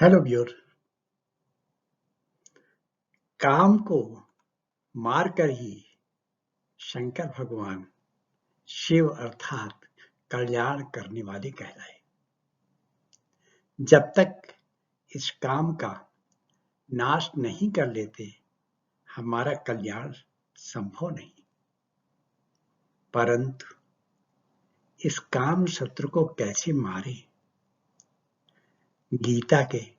Hello viewer. काम को मारकर ही शंकर भगवान शिव अर्थात कल्याण करने वाले कहलाए। जब तक इस काम का नाश नहीं कर लेते हमारा कल्याण संभव नहीं। परंतु इस काम शत्रु को कैसे मारे, गीता के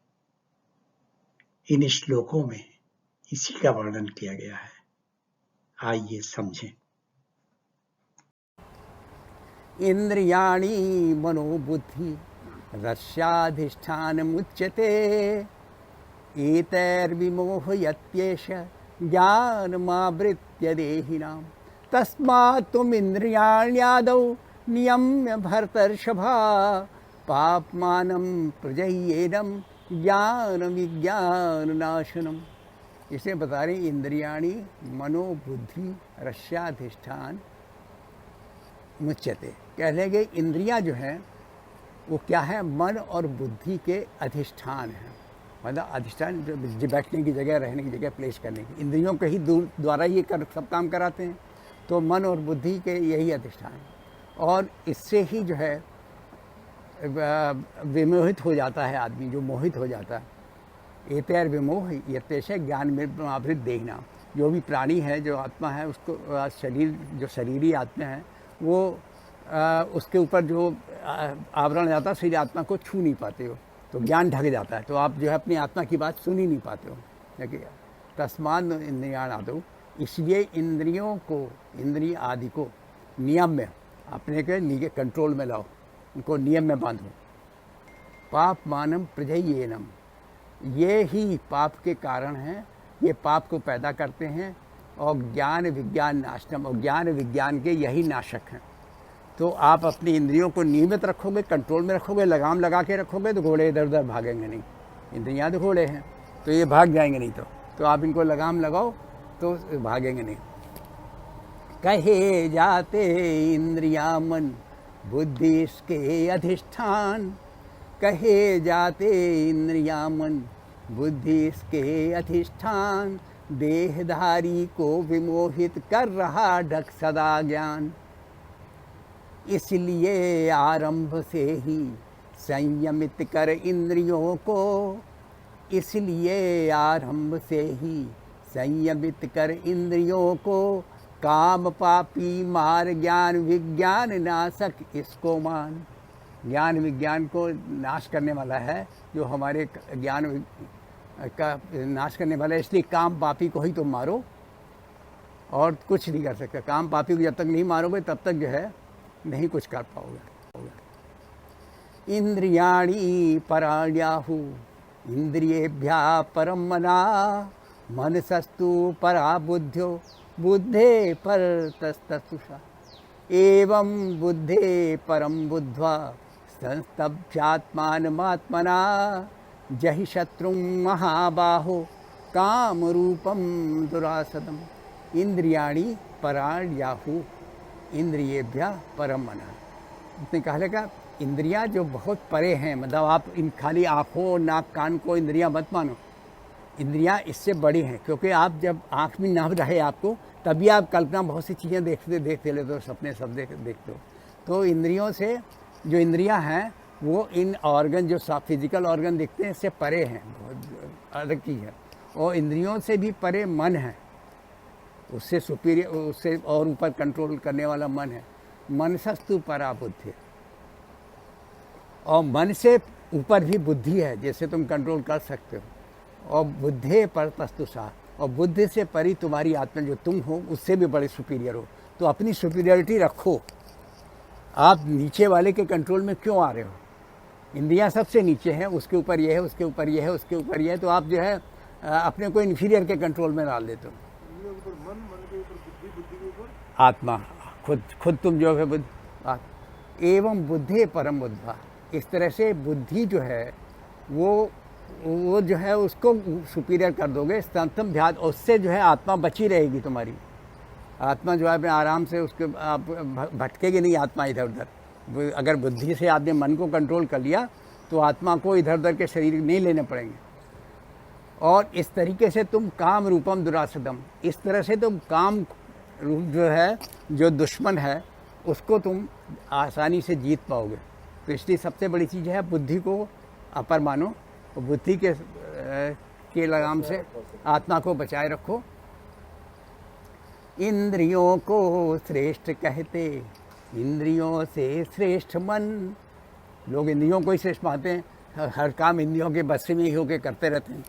इन श्लोकों में इसी का वर्णन किया गया है। आइए समझें। इंद्रियाणि मनोबुद्धि रस्याधिष्ठानमुच्यते एतैर्विमोहयत्येष ज्ञानमावृत्य देहिनां तस्मात् त्वम् इंद्रियाण्यादौ नियम्य भरतर्षभा पापमानं प्रजह्येनं ज्ञान विज्ञान नाशनम। इसे बता रहे इंद्रियाणि मनोबुद्धि रस्याधिष्ठान मुच्यते। कहने के इंद्रियां जो हैं वो क्या है, मन और बुद्धि के अधिष्ठान हैं। मतलब अधिष्ठान जो बैठने की जगह, रहने की जगह, प्लेस करने की, इंद्रियों के ही द्वारा ये सब काम कराते हैं। तो मन और बुद्धि के यही अधिष्ठान है और इससे ही जो है विमोहित हो जाता है आदमी, जो मोहित हो जाता है। एतैर विमोह यतेश ज्ञान में आवृत देखना। जो भी प्राणी है, जो आत्मा है, उसको शरीर, जो शरीरी आत्मा है वो उसके ऊपर जो आवरण जाता है, शरीर आत्मा को छू नहीं पाते हो, तो ज्ञान ढक जाता है, तो आप जो है अपनी आत्मा की बात सुन ही नहीं पाते हो। तस्मात् इंद्रियाण आदौ, इसलिए इंद्रियों को, इंद्रिय आदि को नियम में अपने के कंट्रोल में लाओ, उनको नियम में बांधो। पाप मानम प्रजह्येनम, ये ही पाप के कारण हैं, ये पाप को पैदा करते हैं। और ज्ञान विज्ञान नाशनम, और ज्ञान विज्ञान के यही नाशक हैं। तो आप अपनी इंद्रियों को नियमित रखोगे, कंट्रोल में रखोगे, लगाम लगा के रखोगे तो घोड़े इधर उधर भागेंगे नहीं। इंद्रियां तो घोड़े हैं तो ये भाग जाएंगे नहीं, तो आप इनको लगाम लगाओ तो भागेंगे नहीं। कहे जाते इंद्रिया मन बुद्धि इसके अधिष्ठान, कहे जाते इंद्रिया मन बुद्धि इसके अधिष्ठान, देहधारी को विमोहित कर रहा ढक सदा ज्ञान। इसलिए आरंभ से ही संयमित कर इंद्रियों को, इसलिए आरंभ से ही संयमित कर इंद्रियों को, काम पापी मार ज्ञान विज्ञान नाशक इसको मान। ज्ञान विज्ञान को नाश करने वाला है, जो हमारे ज्ञान का नाश करने वाला है। इसलिए काम पापी को ही तुम मारो और कुछ नहीं कर सकते। काम पापी को जब तक नहीं मारोगे तब तक जो है नहीं कुछ कर पाओगे। इंद्रियाणि पराण्याहु इंद्रियेभ्यः परम मना, मनसस्तु परा बुद्ध्यो बुद्धे परतस्तुषा। एवं बुद्धे परम बुद्ध्वा संस्तभ्यात्मानमात्मना, जहि शत्रुं महाबाहो काम रूपम दुरासदम। इंद्रियाणि पराण्याहु इंद्रियेभ्यः परम मना। उसने कहा लगा इंद्रियां जो बहुत परे हैं, मतलब आप इन खाली आँखों नाक कान को इंद्रियां मत मानो। इंद्रियां इससे बड़ी हैं, क्योंकि आप जब आँख में ना रहे आपको, तभी आप कल्पना बहुत सी चीज़ें देखते लेते हो, सपने सब देखते हो। तो इंद्रियों से, जो इंद्रियां हैं वो इन ऑर्गन, जो फिजिकल ऑर्गन दिखते हैं, इससे परे हैं, बहुत अलग चीज़ है। और इंद्रियों से भी परे मन है, उससे सुपीरियर, उससे और ऊपर कंट्रोल करने वाला मन है। मनसस्तु परा बुद्धि, और मन से ऊपर भी बुद्धि है, जैसे तुम कंट्रोल कर सकते हो। और बुद्धे परतस्तुषा, और बुद्धि से परी तुम्हारी आत्मा जो तुम हो उससे भी बड़े सुपीरियर हो। तो अपनी सुपीरियरिटी रखो। आप नीचे वाले के कंट्रोल में क्यों आ रहे हो? इंद्रियां सबसे नीचे हैं, उसके ऊपर ये है, उसके ऊपर ये है, उसके ऊपर ये है, तो आप जो है अपने को इन्फीरियर के कंट्रोल में डाल देते हो। आत्मा खुद तुम जो है एवं बुद्धे परम बुद्धा। इस तरह से बुद्धि जो है वो जो है उसको सुपीरियर कर दोगे, स्तंभम ध्यान, उससे जो है आत्मा बची रहेगी। तुम्हारी आत्मा जो है आराम से, उसके आप भटकेगी नहीं आत्मा इधर उधर। अगर बुद्धि से आदमी मन को कंट्रोल कर लिया तो आत्मा को इधर उधर के शरीर नहीं लेने पड़ेंगे। और इस तरीके से तुम काम रूपम दुरासदम, इस तरह से तुम काम रूप जो है, जो दुश्मन है, उसको तुम आसानी से जीत पाओगे। तो इसलिए सबसे बड़ी चीज़ है बुद्धि को अपर मानो, और बुद्धि के लगाम से आत्मा को बचाए रखो। इंद्रियों को श्रेष्ठ कहते, इंद्रियों से श्रेष्ठ मन। लोग इंद्रियों को ही श्रेष्ठ मानते हैं, हर काम इंद्रियों के बस में ही होकर करते रहते हैं।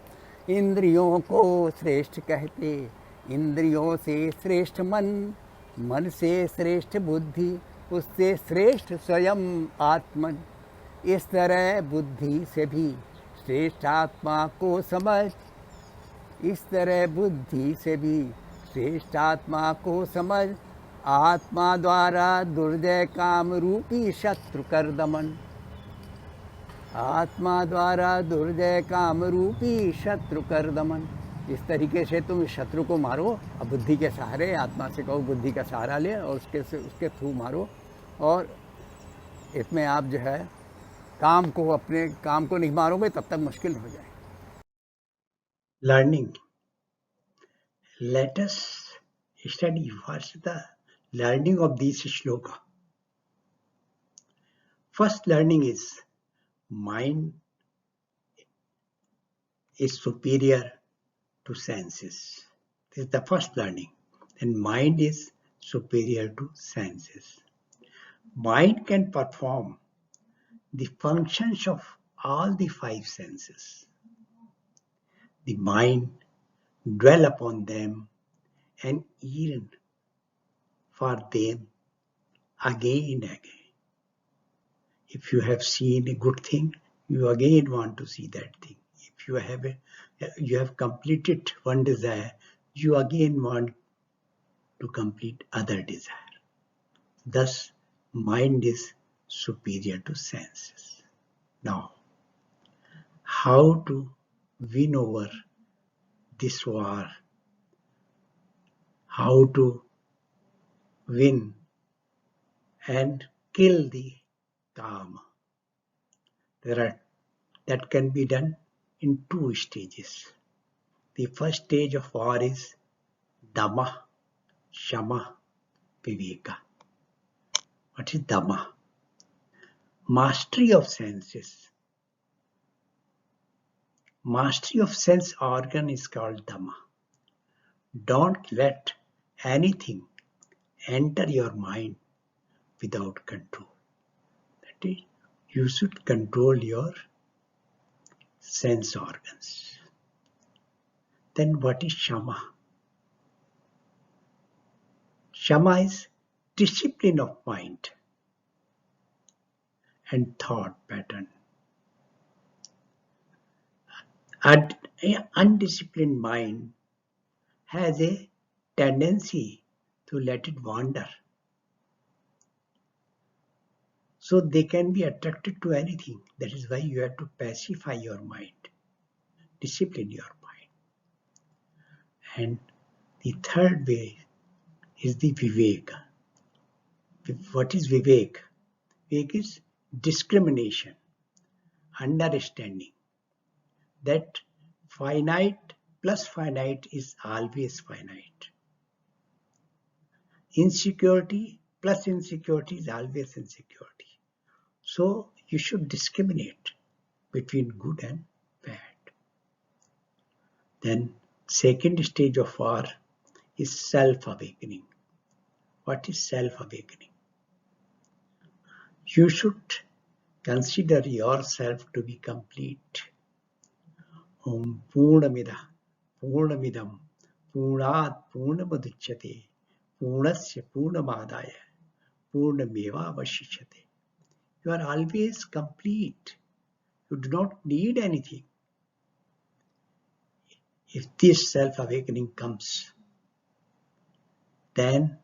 इंद्रियों को श्रेष्ठ कहते, इंद्रियों से श्रेष्ठ मन, मन से श्रेष्ठ बुद्धि, उससे श्रेष्ठ स्वयं आत्मन। इस तरह बुद्धि से भी श्रेष्ठ आत्मा को समझ, इस तरह बुद्धि से भी श्रेष्ठ आत्मा को समझ, आत्मा द्वारा दुर्जय काम रूपी शत्रु कर दमन। आत्मा द्वारा दुर्जय काम रूपी शत्रु कर दमन। इस तरीके से तुम शत्रु को मारो। अब बुद्धि के सहारे, आत्मा से कहो बुद्धि का सहारा ले और उसके थ्रू मारो। और इसमें आप जो है काम को, अपने काम को नहीं मारोगे तब तक मुश्किल हो जाए। Learning. Let us study what's the learning of this shloka. First learning is mind is superior to senses. This is the first learning. And mind is superior to senses. Mind can perform the functions of all the five senses. The mind dwell upon them and yearn for them again and again. If you have seen a good thing, you again want to see that thing. If you have completed one desire, you again want to complete other desire. Thus, mind is superior to senses. Now, how to win over this war? How to win and kill the kama? That can be done in two stages. The first stage of war is Dhamma, Shama, Viveka. What is Dhamma? Mastery of senses. Mastery of sense organ is called Dhamma. Don't let anything enter your mind without control. That is, you should control your sense organs. Then what is Shama? Shama is discipline of mind and thought pattern. An undisciplined mind has a tendency to let it wander. So they can be attracted to anything. That is why you have to pacify your mind, discipline your mind. And the third way is the Viveka. What is Vivek? Vivek is discrimination, understanding that finite plus finite is always finite. Insecurity plus insecurity is always insecurity. So you should discriminate between good and bad. Then second stage of war is self-awakening. What is self-awakening? You should consider yourself to be complete. Om Purnamida Purnamidam Purnat Purnamaduchyate Purnasya Purnamadaya Purnameva Vashishyate. You are always complete. You do not need anything. If this self-awakening comes, then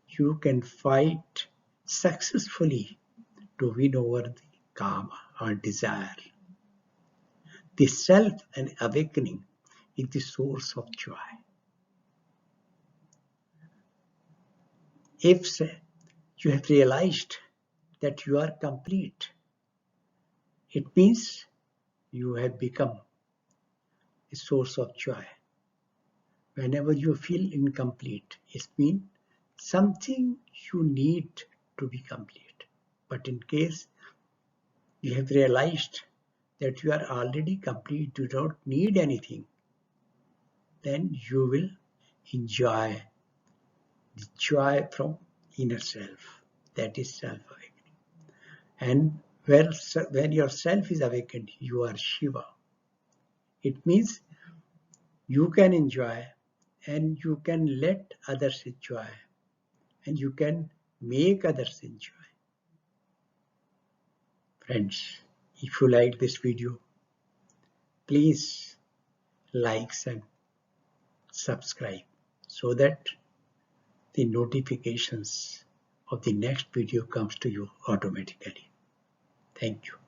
you can fight successfully to win over the kama or desire. The self-awakening is the source of joy. If you have realized that you are complete, It means you have become a source of joy. Whenever you feel incomplete, it means something you need to be complete. But in case you have realized that you are already complete, you don't need anything, then you will enjoy the joy from inner self. That is self-awakening. And when your self is awakened, you are Shiva. It means you can enjoy and you can let others enjoy and you can make others enjoy. Friends, if you like this video, please like and subscribe so that the notifications of the next video comes to you automatically. Thank you.